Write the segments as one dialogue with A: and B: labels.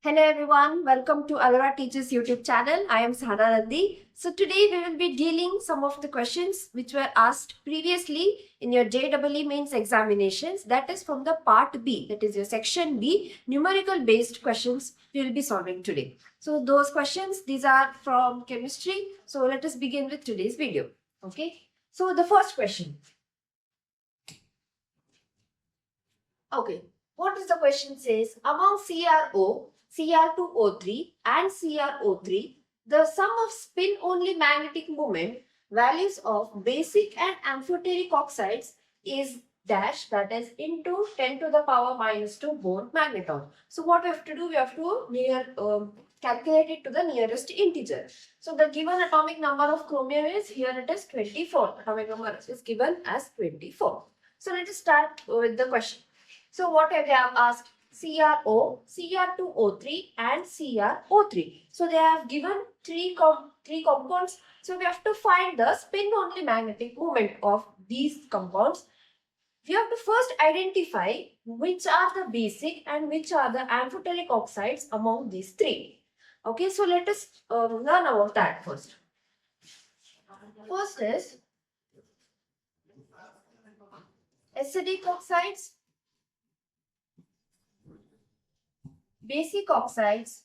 A: Hello everyone, welcome to Alora Teachers YouTube channel. I am Sahana Nandi. So today we will be dealing some of the questions which were asked previously in your JEE mains examinations. That is from the part B, that is your section B, numerical based questions we will be solving today. So those questions, these are from chemistry. So let us begin with today's video. Okay. So the first question. Okay. What is the question says? Among CRO, Cr2O3 and CrO3, the sum of spin-only magnetic moment values of basic and amphoteric oxides is dash, that is into 10 to the power minus 2 Born magneton. So what we have to do? We have to calculate it to the nearest integer. So the given atomic number of chromium is, here it is 24. Atomic number is given as 24. So let us start with the question. So what they have asked? CRO, Cr2O3 and CrO3. So they have given three compounds. So we have to find the spin-only magnetic moment of these compounds. We have to first identify which are the basic and which are the amphoteric oxides among these three. Okay, so let us learn about that first. First is acidic oxides, basic oxides,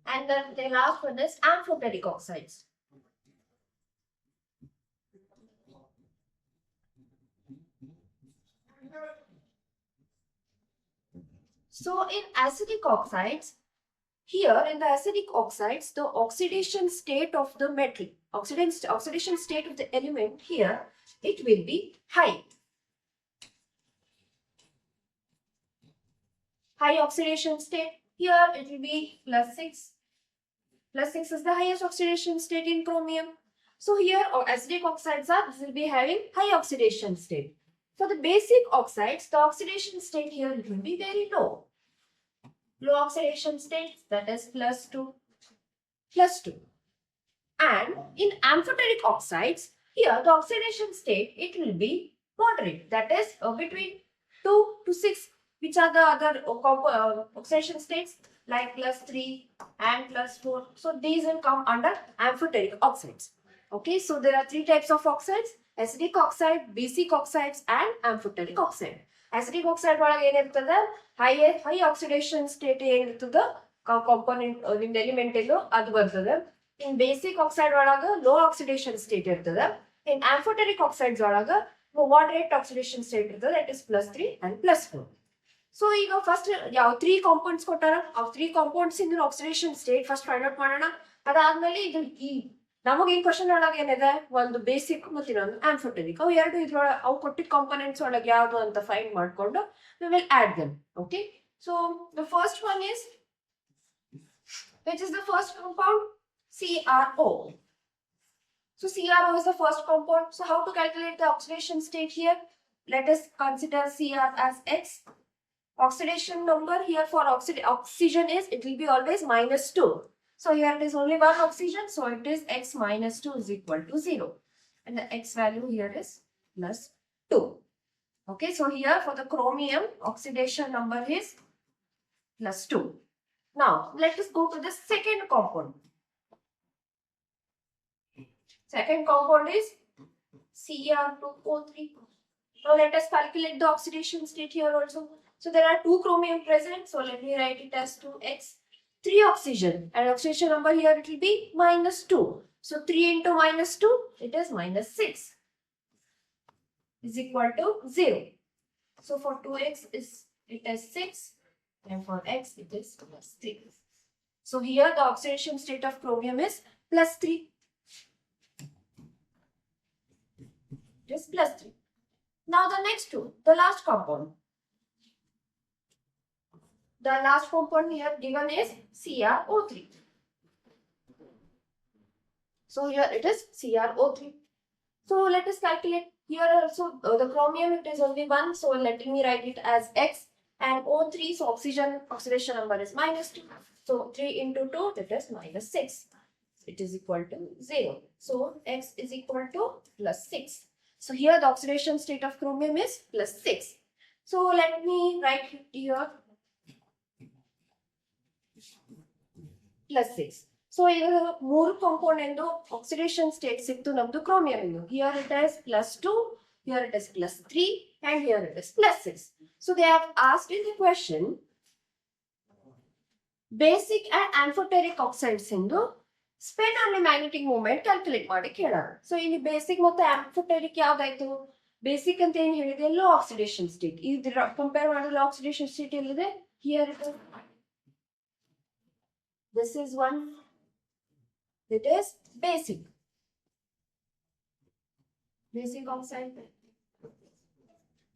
A: and then the last one is amphoteric oxides. So in acidic oxides, here in the acidic oxides, the oxidation state of the metal, oxidation state of the element here, it will be high. High oxidation state. Here it will be +6. +6 is the highest oxidation state in chromium. So here acidic oxides will be having high oxidation state. For the basic oxides, the oxidation state here will be very low. Low oxidation state, that is +2. And in amphoteric oxides, here the oxidation state, it will be moderate, that is between 2 to 6. Which are the other oxidation states like +3 and +4? So these will come under amphoteric oxides. Okay, so there are three types of oxides: acidic oxide, basic oxides, and amphoteric oxide. Acidic oxide ಒಳಗೆ ಏನಿರ್ತದೆ high oxidation state ಏನಿರ್ತದೆ component element ಎಲ್ಲೋ ಅದು ಬರ್ತದೆ. In basic oxide ಒಳಗೆ low oxidation state ಇರ್ತದೆ. In amphoteric oxides ಒಳಗೆ moderate oxidation state ಇರ್ತದೆ, that is +3 and +4. So ಈಗ ಫಸ್ಟ್ ಯಾವ 3 ಕಾಂಪೌಂಡ್ಸ್ ಕೊಟ್ಟಾರ, ಆ 3 ಕಾಂಪೌಂಡ್ಸ್ ಇಂದ oxidation state first find out ಮಾಡೋಣ. ಅದಾದ್ಮೇಲೆ ಇದು ನಮಗೆ ಈ ಕ್ವಶನ್ ಒಳಗೆ ಏನಿದೆ, ಒಂದು ಬೇಸಿಕ್ ಮತ್ತು ಇನ್ನೊಂದು ಆಂಫೋಟೆರಿಕ್. ಅವು ಎರಡು ಇದ್ರೊಳಗೆ ಅವು ಕೊಟ್ಟಿದ್ದ ಕಾಂಪೋನೆಂಟ್ಸ್ ಒಳಗೆ ಯಾವುದು ಅಂತ ಫೈಂಡ್ ಮಾಡ್ಕೊಂಡು we will add them. Okay, so the first one is, which is the first compound? CRO. So CRO is the first compound. So how to calculate the oxidation state here? Let us consider Cr as X. Oxidation number here for oxygen is, it will be always -2. So here it is only one oxygen, so it is X minus 2 is equal to 0. And the X value here is +2. Okay, so here for the chromium, oxidation number is +2. Now let us go to the second compound. Second compound is Cr2O3. Now let us calculate the oxidation state here also. So there are 2 chromium present. So let me write it as 2x. 3 oxygen. And oxidation number here it will be -2. So 3 into -2, it is -6. Is equal to 0. So for 2x it is 6. And for x it is +3. So here the oxidation state of chromium is +3. It is +3. Now the next two, the last compound. The last compound here given is CrO3. So here it is CrO3. So let us calculate. Here also the chromium, it is only 1. So let me write it as X, and O3. So oxidation number is -2. So 3 into 2, that is -6. It is equal to 0. So X is equal to +6. So here the oxidation state of chromium is +6. So let me write here plus 6. So ಈಗ ಮೂರು compound oxidation state ಸಿಕ್ತು ನಮ್ದು chromium ಇಂದು. Here it is plus 2, here it is plus 3, and here it is plus 6. So they have asked in the question basic and amphoteric oxides ಇಂದು spin and magnetic moment calculate ಮಾಡಿ ಕೇಳೋಣ. So ಇಲ್ಲಿ basic ಮತ್ತು amphoteric ಯಾವ್ದಾಯ್ತು? Basic ಅಂತ ಏನ್ ಹೇಳಿದೆ, low oxidation state. ಇದು compare ಮಾಡಿದ್ರೆ ಲೋ ಆಕ್ಸಿಡೇಷನ್ ಸ್ಟೇಟ್ ಎಲ್ಲಿದೆ? Here it is. This is one. It is basic. Basic oxide.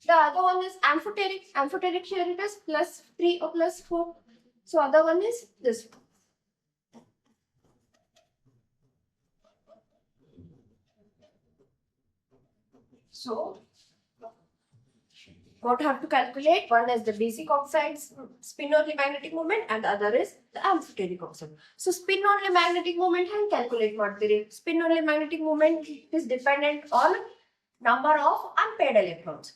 A: The other one is amphoteric. Amphoteric here it is plus 3 or plus 4. So other one is this one. So what have to calculate? One is the basic oxides spin only magnetic moment and the other is the amphoteric oxide. So spin only magnetic moment and calculate ಮಾಡ್ತೀರಿ. Spin only magnetic moment is dependent on number of unpaired electrons.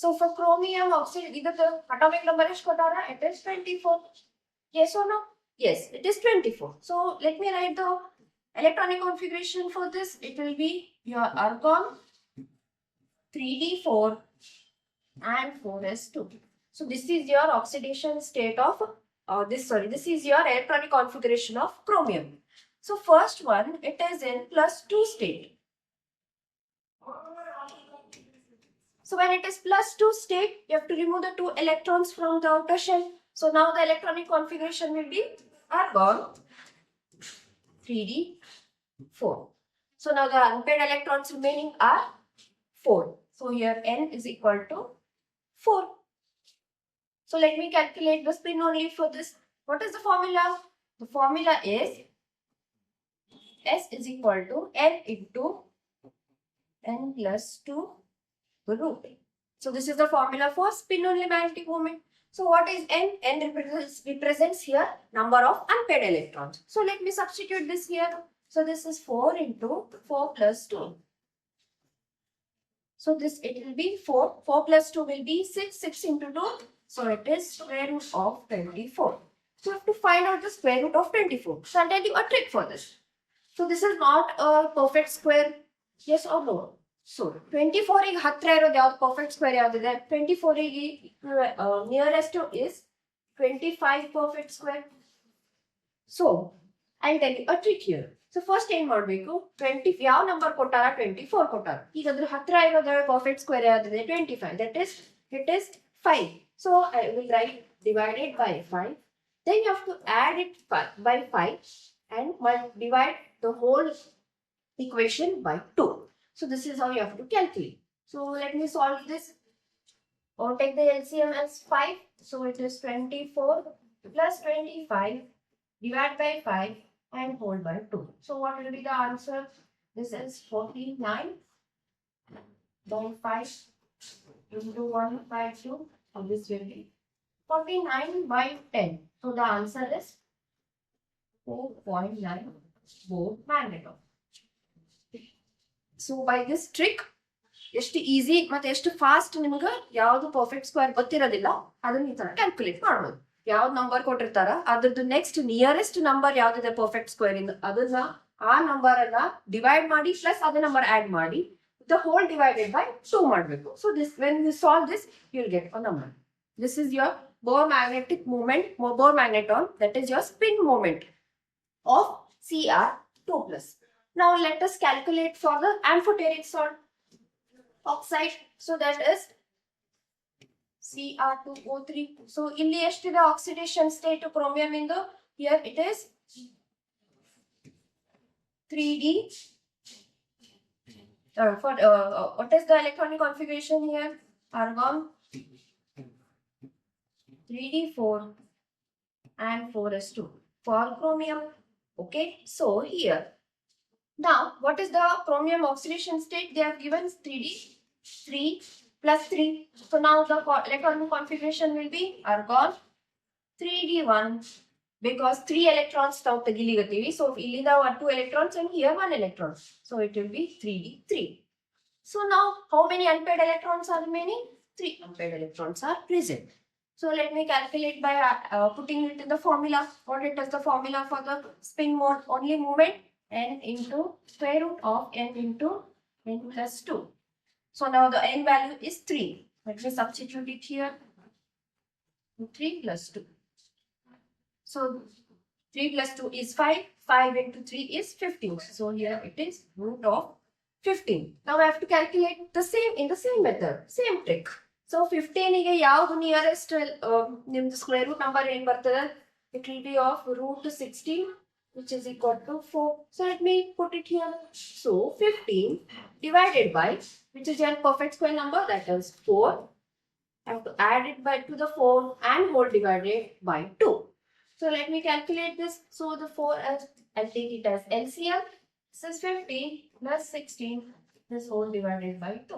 A: So for chromium oxide, either the atomic number is kotara, it is 24. Yes or no? Yes, it is 24. So let me write the electronic configuration for this. It will be your argon 3d4 and 4s2. So this is your oxidation state of this is your electronic configuration of chromium. So first one, it is in plus 2 state. So when it is plus 2 state, you have to remove the 2 electrons from the outer shell. So now the electronic configuration will be argon 3d4. So now the unpaired electrons remaining are 4. So here n is equal to 4. So let me calculate the spin only for this. What is the formula? The formula is S is equal to n into n plus 2 root. So this is the formula for spin only magnetic moment. So what is n? N represents here number of unpaired electrons. So let me substitute this here. So this is 4 into 4 plus 2. So this it will be 4. 4 plus 2 will be 6. 6 into 2. So it is square root of 24. So you have to find out the square root of 24. So I'll tell you a trick for this. So this is not a perfect square. Yes or no? So 24 ಗೆ ಹತ್ರ ಇರೋದು ಯಾವ್ದು perfect square ಯಾವ್ದಿದೆ? 24 ಗೆ nearest is 25 perfect square. So I'll tell you a trick here. So first ಏನ್ ಮಾಡಬೇಕು? 20 ಯಾವ number ಕೊಟ್ಟಾರ? 24 ಕೊಟ್ಟಾರ. ಈಗ ಅದ್ರ ಹತ್ರ ಇರೋದು perfect square ಯಾವ್ದಿದೆ? 25. That is it is 5. So I will write divided by 5. Then you have to add it by 5 and divide the whole equation by 2. So this is how you have to calculate. So let me solve this. Or take the LCM as 5. So it is 24 plus 25 divided by 5 and whole by 2. So what will be the answer? This is 49 by 5 into 152. And this will be 49 by 10. So the answer is 4.9 volt magneton. So by this trick ಎಷ್ಟು easy ಮತ್ತೆ ಎಷ್ಟು fast ನಿಮ್ಗೆ ಯಾವ್ದು perfect square ಗೊತ್ತಿರೋದಿಲ್ಲ ಅದನ್ನ ಈ ತರ calculate ಮಾಡ್ಬೋದು. ಯಾವ್ದು ನಂಬರ್ ಕೊಟ್ಟಿರ್ತಾರ ಅದ್ರದ್ದು ನೆಕ್ಸ್ಟ್ ನಿಯರೆಸ್ಟ್ ನಂಬರ್ ಯಾವ್ದಿದೆ ಪರ್ಫೆಕ್ಟ್ ಸ್ಕ್ವೇರ್ ಇಂದ ಅದನ್ನ ಆ ನಂಬರ್ ಅನ್ನ ಡಿವೈಡ್ ಮಾಡಿ ಪ್ಲಸ್ ಅದೇ ನಂಬರ್ ಆಡ್ ಮಾಡಿ ದ ಹೋಲ್ ಡಿವೈಡೆಡ್ ಬೈ 2 ಮಾಡಬೇಕು. So this when you solve this you will get a number. This is your Bohr magnetic moment, Bohr magneton, that is your spin moment of Cr2+. Now let us calculate for the amphoteric salt oxide. So that is Cr2O3. So ಇಲ್ಲಿ ಎಷ್ಟಿದೆ oxidation state chromium ಇಂದು? Here it is 3D. What is the electronic configuration here? Argon 3d4 and 4s2 for chromium. Okay, so here now what is the chromium oxidation state? They have given 3d 3 plus 3. So now the electronic configuration will be argon 3d1 because 3 electrons now tagiligative. So ಇಲ್ಲಿ ನಾವು 2 electrons and here 1 electron. So it will be 3d3. So now how many unpaired electrons are remaining? 3 unpaired electrons are present. So let me calculate by putting it in the formula. What it is the formula for the spin mode? Only moment n into square root of n into n plus 2. So now the n value is 3. Let me substitute it here. 3 plus 2. So 3 plus 2 is 5. 5 into 3 is 15. So here it is root of 15. Now I have to calculate the same in the same method, same trick. So 15 ಗೆ ಯಾವುದು nearest ನಿಮ್ದು square root number ಏನು ಬರ್ತದೆ? It will be of root 16 which is equal to 4. So let me put it here. So 15 divided by, which is your perfect square number, that is 4. I have to add it by to the 4 and whole divided by 2. So let me calculate this. So the 4 I'll take it as LCM. This is 15 plus 16, this whole divided by 2.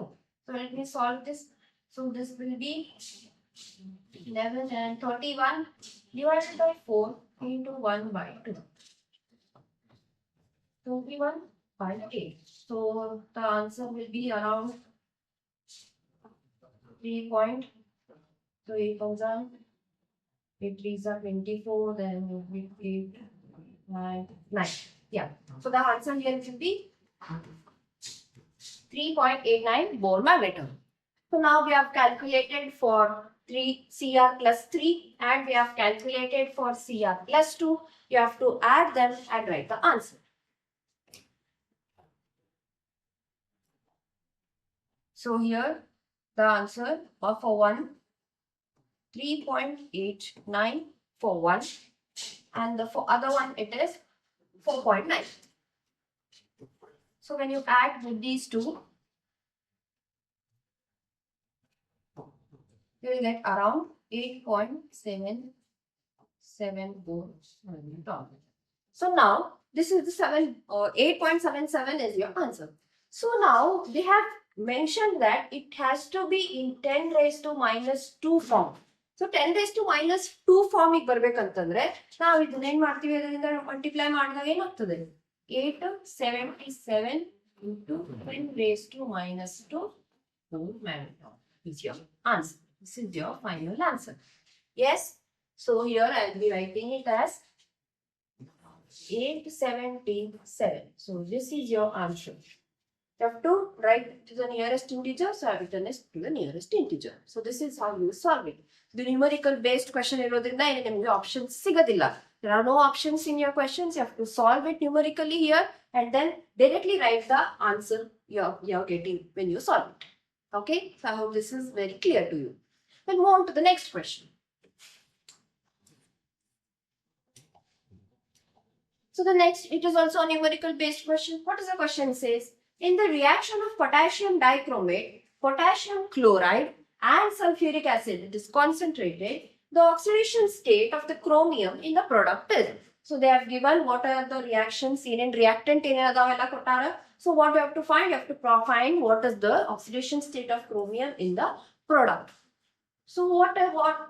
A: So let me solve this. So this will be 11 and 31 divided by 4 into 1 by 2. 21 by 8. So the answer will be around 3 point. So 8,000. 8 3s are 24, then 8, 9. Yeah. So the answer here will be 3.89 Bohr magneton. So now we have calculated for 3 Cr plus 3 and we have calculated for Cr plus 2. You have to add them and write the answer. So here the answer for 1, 3.89 for 1 and the for other one it is 4.9. So when you add with these two, you will get around 8.77 Bohr magneton. So now this is the 8.77 is your answer. So now they have mentioned that it has to be in 10 raised to minus 2 form. So 10 raised to minus 2 form ಗೆ ಬರಬೇಕಂತಂದ್ರೆ ನಾವು ಇದನ್ನ ಏನು ಮಾಡ್ತೀವಿ, ಅದರಿಂದ multiply ಮಾಡಿದಾಗ ಏನಾಗ್ತದೆ? 877 into 10 raised to minus 2 Bohr magneton is your answer. This is your final answer. Yes. So here I will be writing it as 877. So this is your answer. You have to write to the nearest integer, so I have written it to the nearest integer. So this is how you solve it. The numerical based question ಇರೋದ್ರಿಂದ ನಿಮಗೆ options ಸಿಗೋದಿಲ್ಲ. There are no options in your questions. You have to solve it numerically here and then directly write the answer you're getting when you solve it. Okay, so I hope this is very clear to you. We'll move on to the next question. So the next, it is also a numerical based question. What does the question says? In the reaction of potassium dichromate, potassium chloride and sulfuric acid, it is concentrated, the oxidation state of the chromium in the product is. So they have given what are the reactions seen in reactant ella kottara. So what you have to find? You have to find what is the oxidation state of chromium in the product. So what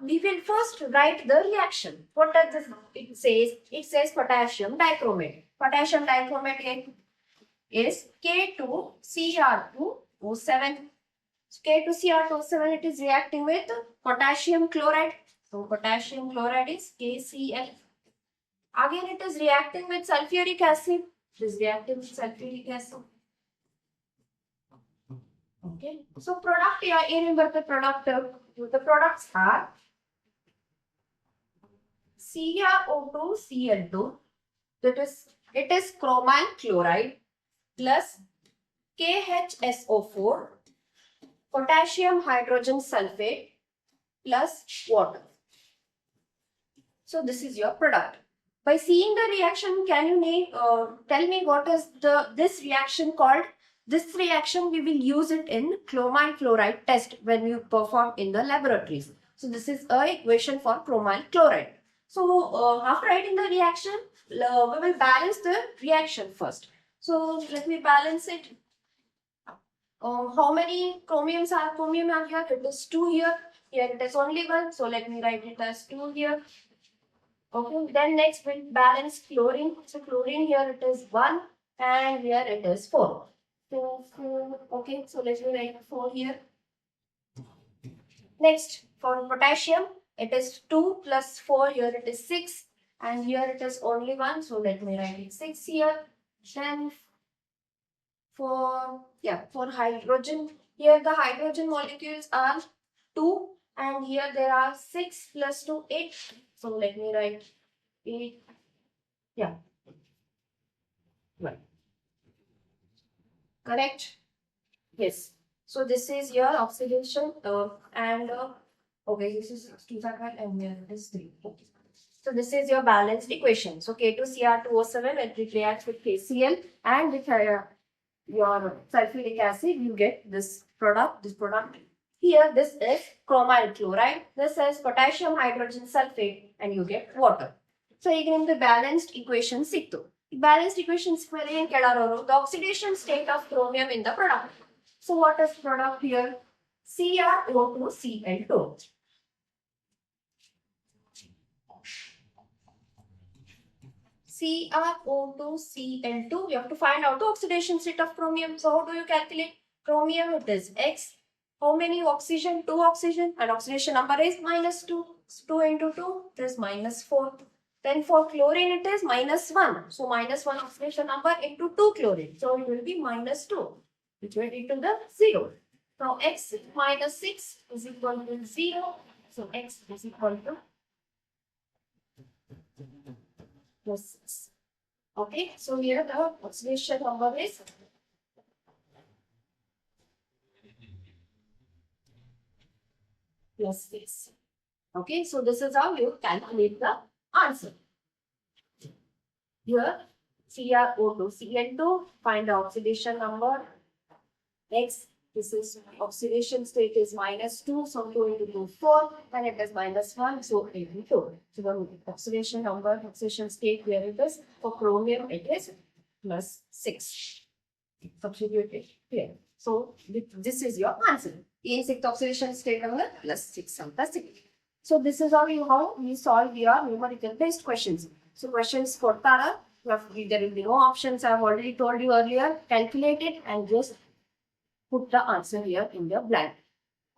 A: we will first write the reaction. What does this it says? It says potassium dichromate. Potassium dichromate is K2Cr2O7. K2Cr2O7, it is reacting with potassium chloride. So potassium chloride is KCl. Again it is reacting with sulfuric acid. It is reacting with sulfuric acid. Okay. So product the products are CrO2Cl2. That is, it is chromyl chloride plus KHSO4, potassium hydrogen sulfate plus water. So this is your product. By seeing the reaction, can you tell me what is this reaction called? This reaction we will use it in chromyl chloride test when we perform in the laboratories. So this is a equation for chromyl chloride. So after writing the reaction, we will balance the reaction first. So let me balance it. How many chromium are here? It is 2 here. Here it is only 1. So let me write it as 2 here. Okay, then next we'll balance chlorine. So chlorine here it is 1 and here it is 4. So 4, okay, so let's write 4 here. Next, for potassium, it is 2 plus 4, here it is 6 and here it is only 1. So let me write it 6 here. Then for hydrogen, here the hydrogen molecules are 2 and here there are 6 plus 2, 8. So let me write 8. Yeah. Right. Correct? Yes. So this is your oxidation okay, this is 65 and here it is 3. Okay. So this is your balanced equation. So K2Cr2O7 it reacts with KCl and with your sulfuric acid, you get this product, Here, this is chromyl chloride. This is potassium hydrogen sulfate and you get water. So, ಈಗ ನಿಮ್ದು balanced equation ಸಿಕ್ತು. Balanced equations ಮೇಲೆ ಏನು ಕೇಳಾರೋರು? The oxidation state of chromium in the product. So, what is product here? CrO2Cl2. CrO2Cl2. We have to find out the oxidation state of chromium. So, how do you calculate? Chromium, it is X. How many oxygen? 2 oxygen. And oxidation number is -2. 2 into 2 is -4. Then for chlorine, it is -1. So, -1 oxidation number into 2 chlorine. So, it will be -2, which will lead to the 0. Now, X minus 6 is equal to 0. So, X is equal to plus 6. Okay, so here the oxidation number is plus 6. Okay, so this is how you calculate the answer. Here, CrO2Cl2, find the oxidation number. Next, this is oxidation state is -2, so 2 into 2, 4, and it is -1, so 8 into 2. So the oxidation number, oxidation state, where it is for chromium, it is plus 6. Substitute it here. So this is your answer. In 6 oxidation state number plus 6 fantastic. So this is how we solve your numerical based questions. So questions for Tara, there will be no options. I have already told you earlier. Calculate it and just put the answer here in the blank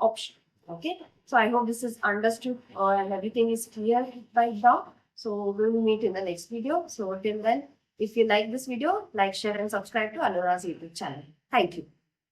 A: option. Okay. So I hope this is understood and everything is clear right now. So we will meet in the next video. So till then, if you like this video, like, share and subscribe to Anuradha's YouTube channel. Thank you.